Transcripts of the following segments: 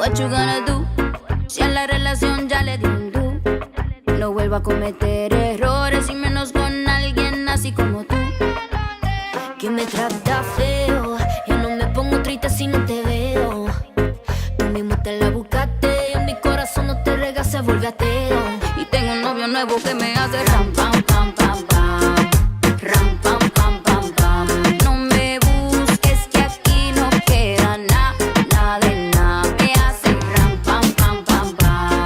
what you gonna do? Si a la relación ya le di un do. No vuelvo a cometer errores y menos con alguien así como tú, que me trata feo. Yo no me pongo triste si no te veo. Tú mismo te la buscaste y en mi corazón no te rega, se vuelve ateo. Y tengo un novio nuevo que me hace ram pam pam pam pam, ram pam pam pam pam. No me busques que aquí no queda nada, nada de nada. Me hace ram pam pam pam pam,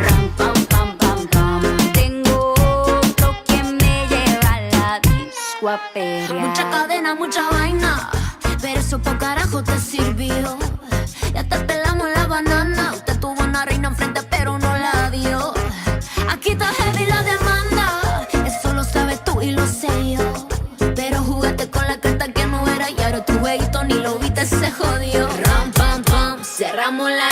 ram pam pam pam pam. Tengo otro que me lleva a la disco a pelear. Mucha cadena, mucha vaina, pero eso pa' carajo te sirvió. Ya te pelamos la banana. Usted tuvo una reina enfrente pero no la dio. Aquí está heavy la demanda, eso lo sabes tú y lo sé yo. Pero jugaste con la carta que no era y ahora tu jueguito ni lo viste, se jodió. Ram pam pam, cerramos la